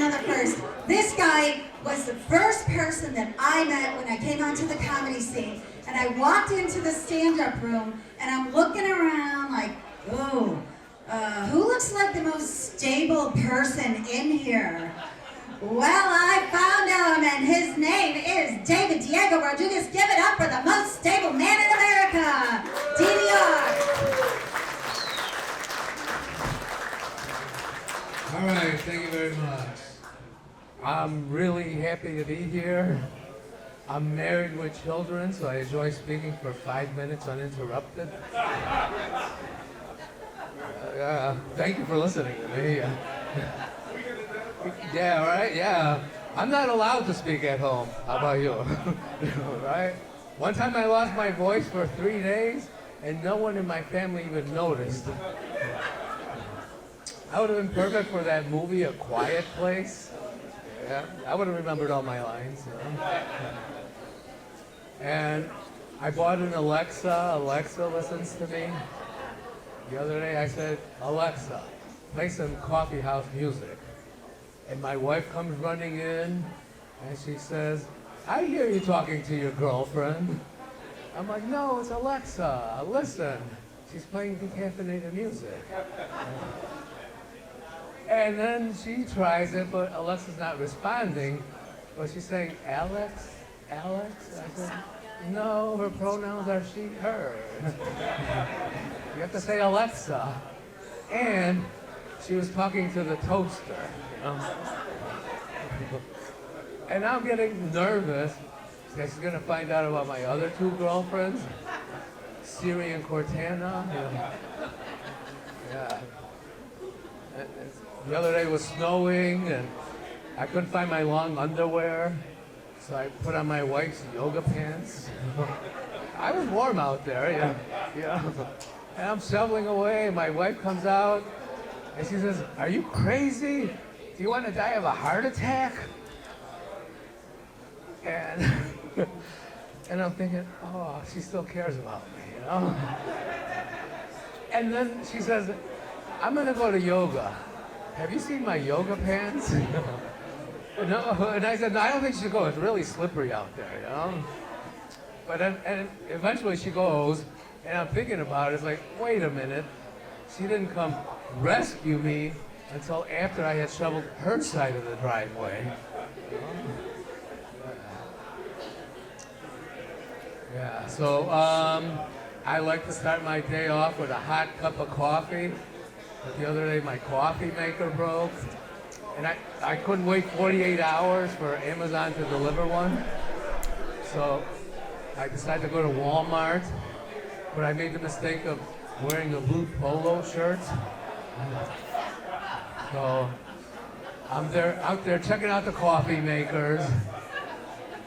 another first. This guy was the first person that I met when I came onto the comedy scene. And I walked into the stand-up room, and I'm looking around like, oh, who looks like the most stable person in here? Well, I found him, and his name is David Diego Rodríguez. Give it up for the most stable man in America, DDR. All right, thank you very much. I'm really happy to be here. I'm married with children, so I enjoy speaking for 5 minutes uninterrupted. Thank you for listening to me. Yeah, right? Yeah. I'm not allowed to speak at home. How about you? Right? One time I lost my voice for 3 days, and no one in my family even noticed. I would have been perfect for that movie, A Quiet Place. Yeah, I would have remembered all my lines. You know? And I bought an Alexa. Alexa listens to me. The other day I said, Alexa, play some coffee house music. And my wife comes running in, and she says, I hear you talking to your girlfriend. I'm like, no, it's Alexa. Listen. She's playing decaffeinated music. And then she tries it, but Alexa's not responding. But she's saying, Alex? Alex? I said, no, her pronouns are she, her. You have to say Alexa. And she was talking to the toaster. You know? And I'm getting nervous because she's going to find out about my other two girlfriends, Siri and Cortana. You know? Yeah. The other day was snowing, and I couldn't find my long underwear, so I put on my wife's yoga pants. I was warm out there, yeah. And I'm shoveling away, and my wife comes out, and she says, are you crazy? Do you want to die of a heart attack? And, and I'm thinking, oh, she still cares about me, you know? And then she says, I'm going to go to yoga. Have you seen my yoga pants? No, and I said, no, I don't think she should go. It's really slippery out there, you know? But then, and eventually she goes, and I'm thinking about it. It's like, wait a minute. She didn't come rescue me until after I had shoveled her side of the driveway. You know? Yeah, so I like to start my day off with a hot cup of coffee. But the other day my coffee maker broke, and I couldn't wait 48 hours for Amazon to deliver one. So I decided to go to Walmart, but I made the mistake of wearing a blue polo shirt. So I'm out there checking out the coffee makers,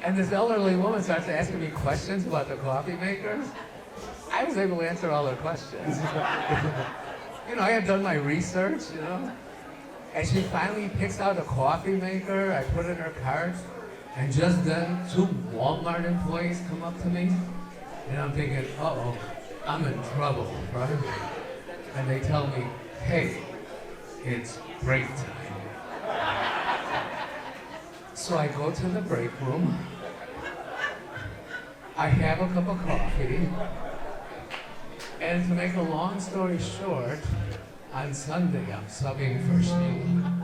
and this elderly woman starts asking me questions about the coffee makers. I was able to answer all her questions. You know, I had done my research, you know. And she finally picks out a coffee maker. I put in her cart. And just then, 2 Walmart employees come up to me. And I'm thinking, uh-oh, I'm in trouble, right? And they tell me, hey, it's break time. So I go to the break room. I have a cup of coffee. And to make a long story short, on Sunday I'm subbing for Sheila.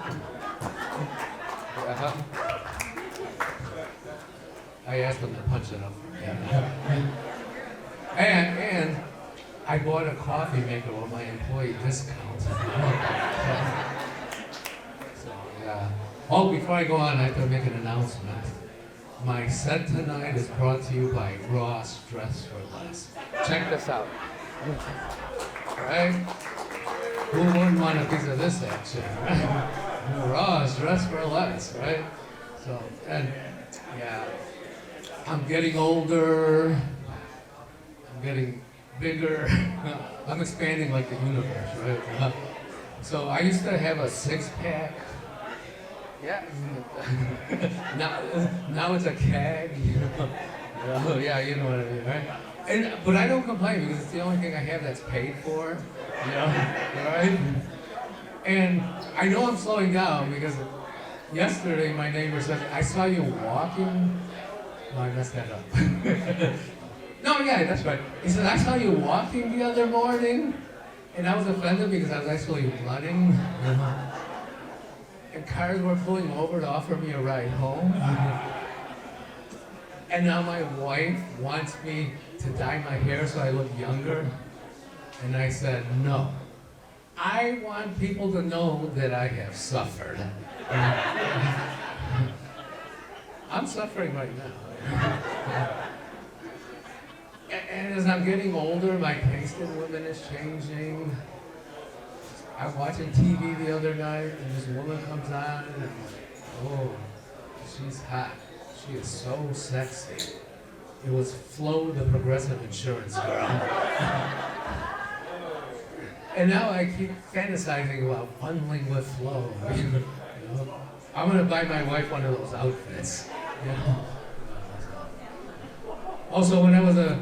I asked them to punch it up. And I bought a coffee maker with my employee discount. So yeah. Oh, before I go on, I have to make an announcement. My set tonight is brought to you by Ross Dress for Less. Check this out. Right? Who wouldn't want a piece of this action, right? Ross, dress for less, right? So, and yeah, I'm getting older, I'm getting bigger, I'm expanding like the universe, right? So I used to have a 6-pack. Yeah. now it's a keg. Yeah, you know what I mean, right? But I don't complain because it's the only thing I have that's paid for, you know, right? And I know I'm slowing down because Yesterday, my neighbor said, I saw you walking. No, I messed that up. No, yeah, that's right. He said, I saw you walking the other morning. And I was offended because I was actually running. And cars were pulling over to offer me a ride home. And now my wife wants me to dye my hair so I look younger. And I said, no. I want people to know that I have suffered. I'm suffering right now. And as I'm getting older, my taste in women is changing. I was watching TV the other night, and this woman comes on, and I'm like, oh, she's hot. She is so sexy. It was Flo, the Progressive Insurance girl. And now I keep fantasizing about bundling with Flo. You know? I'm gonna buy my wife one of those outfits. You know? Also, when I was a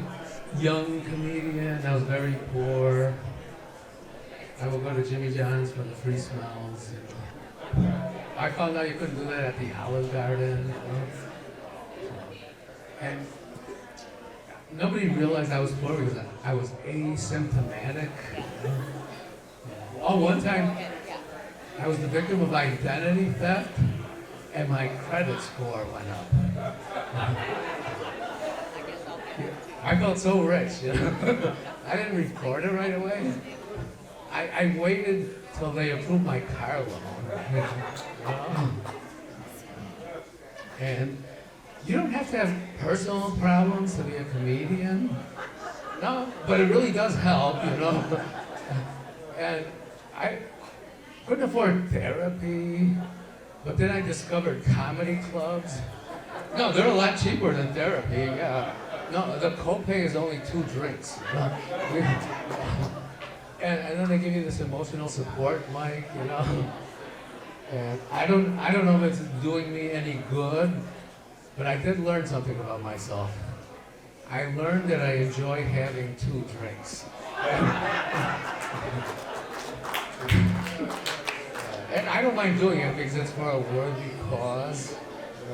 young comedian, I was very poor. I would go to Jimmy John's for the free smells. You know? I found out you couldn't do that at the Olive Garden. You know? And nobody realized I was poor because I was asymptomatic. Oh, one time I was the victim of identity theft, and my credit score went up. I felt so rich, you know. I didn't report it right away. I waited till they approved my car loan. And you don't have to have personal problems to be a comedian. No, but it really does help, you know. And I couldn't afford therapy, but then I discovered comedy clubs. No, they're a lot cheaper than therapy, yeah. No, the copay is only 2 drinks. And then they give you this emotional support, Mike, you know. And I don't know if it's doing me any good, but I did learn something about myself. I learned that I enjoy having 2 drinks. And I don't mind doing it because it's for a worthy cause.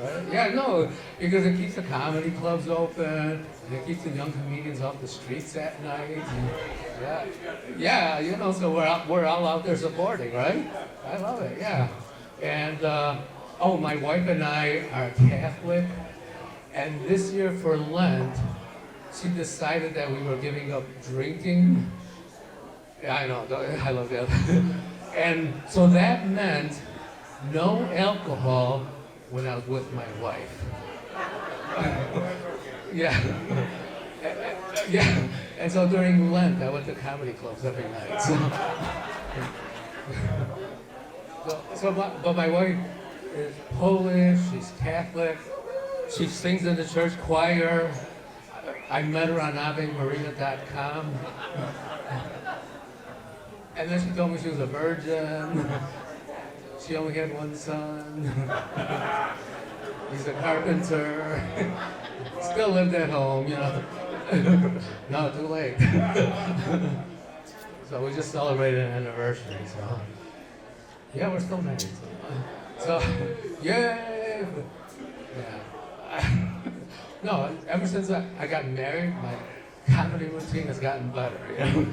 Right? Yeah, no, because it keeps the comedy clubs open, and it keeps the young comedians off the streets at night. And yeah, you know, so we're all out there supporting, right? I love it, yeah. And, oh, my wife and I are Catholic, and this year for Lent, she decided that we were giving up drinking. Yeah, I know, I love that. And so that meant no alcohol when I was with my wife. Yeah. Yeah. And so during Lent, I went to comedy clubs every night. But my wife is Polish, she's Catholic, she sings in the church choir. I met her on AveMarina.com. And then she told me she was a virgin. She only had 1 son. He's a carpenter. Still lived at home, you know. No, too late. So we just celebrated an anniversary, so. Yeah, we're still married. So, yay! Yeah. No, ever since I got married, my comedy routine has gotten better, you know.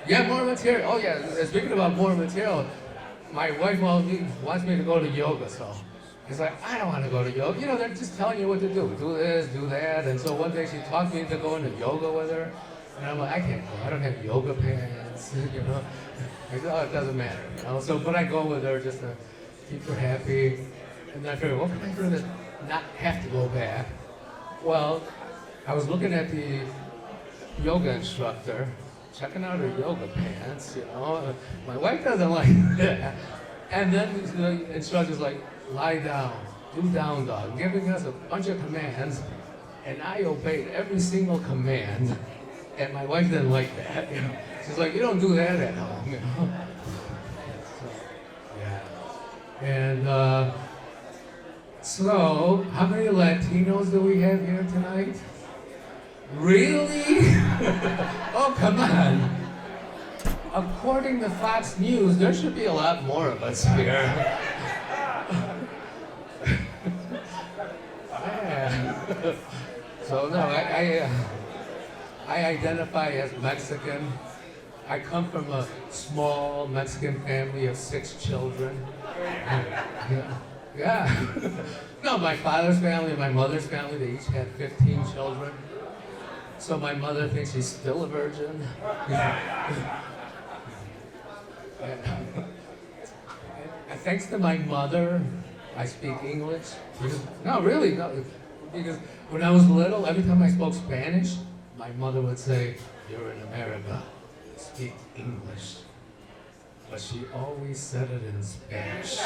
Yeah, more material. Oh yeah, speaking about more material, my wife wants me to go to yoga, so it's like, I don't want to go to yoga. You know, they're just telling you what to do. Do this, do that. And so one day she talked me into going to yoga with her. And I'm like, I can't go. I don't have yoga pants, you know. I said, oh, it doesn't matter, you know. So, but I go with her just to keep her happy. And then I figured, what can I do to not have to go back? Well, I was looking at the yoga instructor, checking out her yoga pants, you know. My wife doesn't like that. And then the instructor's like, lie down, do down dog, giving us a bunch of commands, and I obeyed every single command, and my wife didn't like that, you know. She's like, you don't do that at home, you know. So, yeah. And so, how many Latinos do we have here tonight? Really? Oh, come on. According to Fox News, there should be a lot more of us here. So no, I identify as Mexican. I come from a small Mexican family of 6 children. Yeah. Yeah. No, my father's family and my mother's family, they each had 15 children. So my mother thinks she's still a virgin. And thanks to my mother, I speak English. No, really, no. Because when I was little, every time I spoke Spanish, my mother would say, "You're in America, speak English." But she always said it in Spanish.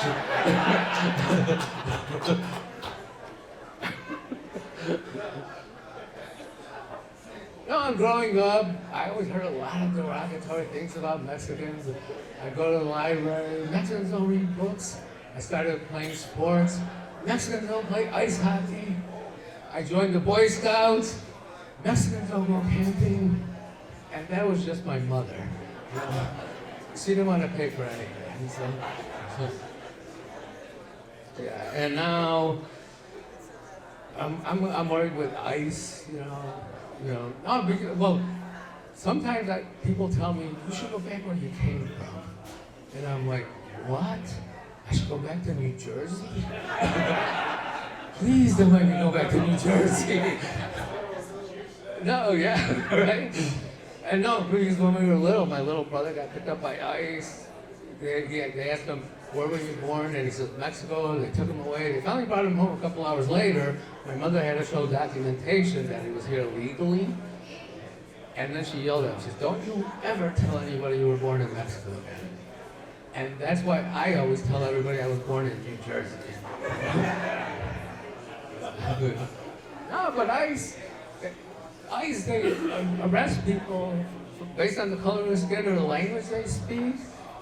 No, growing up, I always heard a lot of derogatory things about Mexicans. I go to the library, Mexicans don't read books. I started playing sports. Mexicans don't play ice hockey. I joined the Boy Scouts. Mexicans don't go camping. And that was just my mother. You know? She didn't want to pay for anything. So yeah, and now I'm worried with ICE, you know. No, because, well, sometimes people tell me, you should go back where you came from. And I'm like, what? I should go back to New Jersey? Please don't let me go back to New Jersey. No, yeah, right? And no, because when we were little, my little brother got picked up by ICE. They asked him, where were you born? And he said, Mexico. They took him away. They finally brought him home a couple hours later. My mother had to show documentation that he was here legally. And then she yelled at him. She said, don't you ever tell anybody you were born in Mexico again. And that's why I always tell everybody I was born in New Jersey. No, but ICE, they arrest people based on the color of their skin or the language they speak.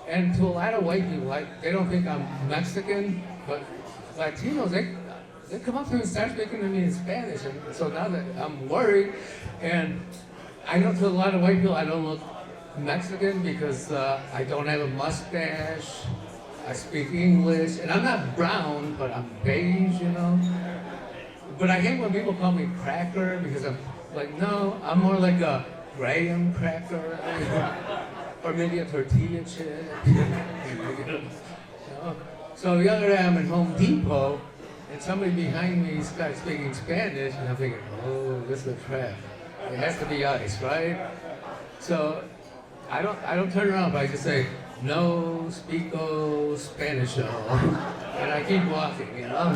And to a lot of white people, they don't think I'm Mexican, but Latinos, they come up to me and start speaking to me in Spanish. And so now that I'm worried, and I know to a lot of white people I don't look Mexican because I don't have a mustache, I speak English, and I'm not brown, but I'm beige, you know. But I hate when people call me cracker because I'm like, no, I'm more like a graham cracker, or maybe a tortilla chip. You know? So the other day I'm in Home Depot, and somebody behind me starts speaking Spanish, and I'm thinking, oh, this is a trap. It has to be ICE, right? So I don't turn around, but I just say, no speako Spanish, and I keep walking, you know.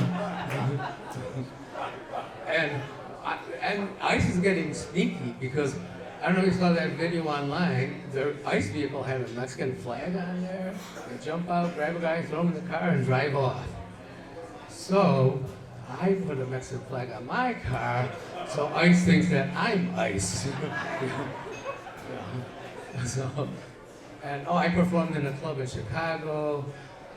And ICE is getting sneaky because I don't know if you saw that video online. Their ICE vehicle had a Mexican flag on there. They jump out, grab a guy, throw him in the car, and drive off. So I put a Mexican flag on my car, so ICE thinks that I'm ICE. I performed in a club in Chicago,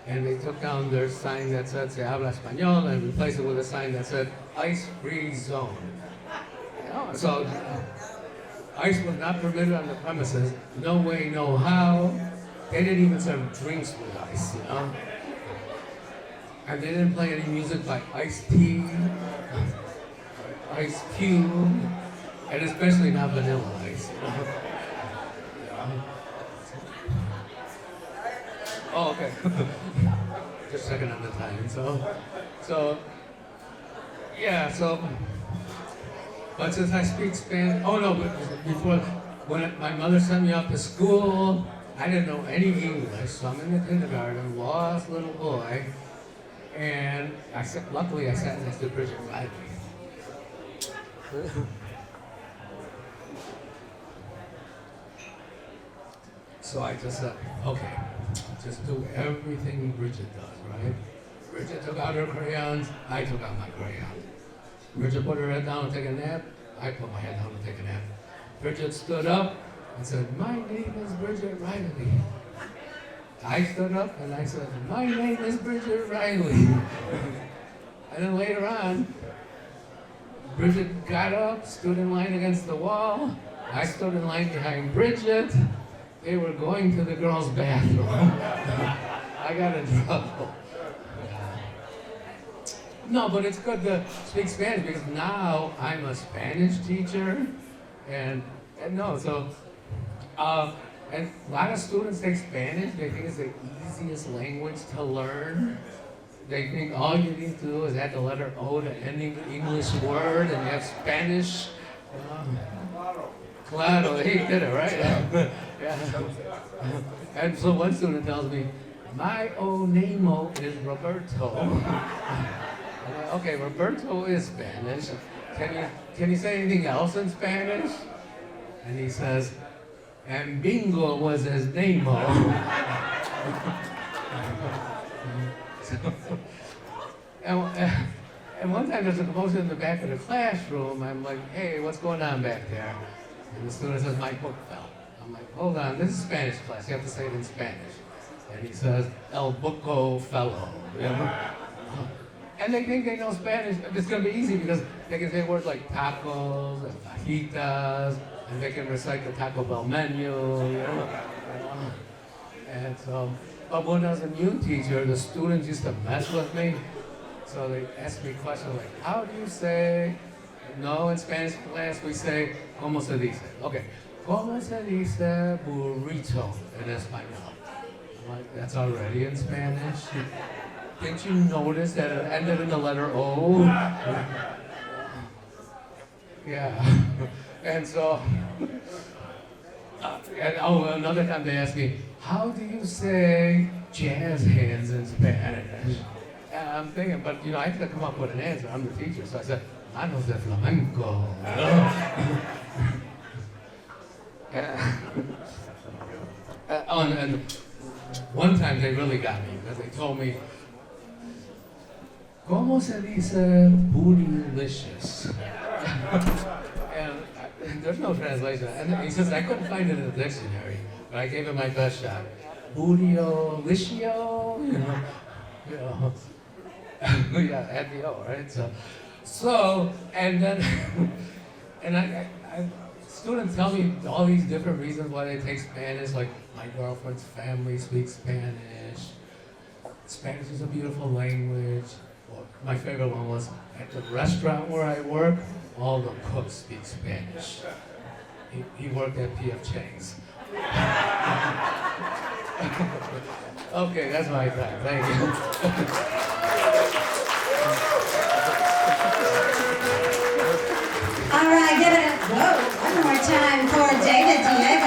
and they took down their sign that said "Se habla español" and replaced it with a sign that said "Ice-free zone." You know, so ICE was not permitted on the premises. No way, no how. They didn't even serve drinks with ICE, you know. And they didn't play any music by Ice-T, Ice Cube, and especially not Vanilla Ice. You know? Oh, okay. Just checking on the time. But since I speak Spanish, but before, when my mother sent me off to school, I didn't know any English, so I'm in the kindergarten, lost little boy, and luckily I sat next to Bridget Riley. So I just said, okay, just do everything Bridget does, right? Bridget took out her crayons, I took out my crayons. Bridget put her head down to take a nap, I put my head down to take a nap. Bridget stood up and said, my name is Bridget Riley. I stood up and I said, my name is Bridget Riley. And then later on, Bridget got up, stood in line against the wall. I stood in line behind Bridget. They were going to the girls' bathroom. I got in trouble. No, but it's good to speak Spanish because now I'm a Spanish teacher, and no, so and a lot of students take Spanish. They think it's the easiest language to learn. They think all you need to do is add the letter O to any English word, and you have Spanish. Claro, he did it right. Yeah. And so one student tells me, "My name is Roberto." I'm like, okay, Roberto is Spanish. Can you say anything else in Spanish? And he says, "And Bingo was his name." And one time there's a commotion in the back of the classroom. I'm like, "Hey, what's going on back there?" And the student says, "My book fell." I'm like, "Hold on, this is Spanish class. You have to say it in Spanish." And he says, "El boco fellow." You know? And they think they know Spanish. It's going to be easy because they can say words like tacos and fajitas, and they can recite the Taco Bell menu, you know. And so, but when I was a new teacher, the students used to mess with me. So they asked me questions like, "How do you say?" No, in Spanish class we say, "¿Cómo se dice?" Okay, "¿Cómo se dice burrito en español?" I'm like, that's already in Spanish. Didn't you notice that it ended in the letter O? Yeah. And so, another time they asked me, "How do you say jazz hands in Spanish?" And I'm thinking, but I have to come up with an answer. I'm the teacher, so I said, "Manos de flamenco." And one time they really got me because they told me, "¿Cómo se dice bootylicious?" And there's no translation. And he says, I couldn't find it in the dictionary, but I gave it my best shot. Bootylicious, yeah, add the O, right? So, and then, and students tell me all these different reasons why they take Spanish, like my girlfriend's family speaks Spanish. Spanish is a beautiful language. Well, my favorite one was at the restaurant where I work, all the cooks speak Spanish. He worked at P.F. Chang's. Okay, that's my time. Thank you. All right, give it one more time for David Diego.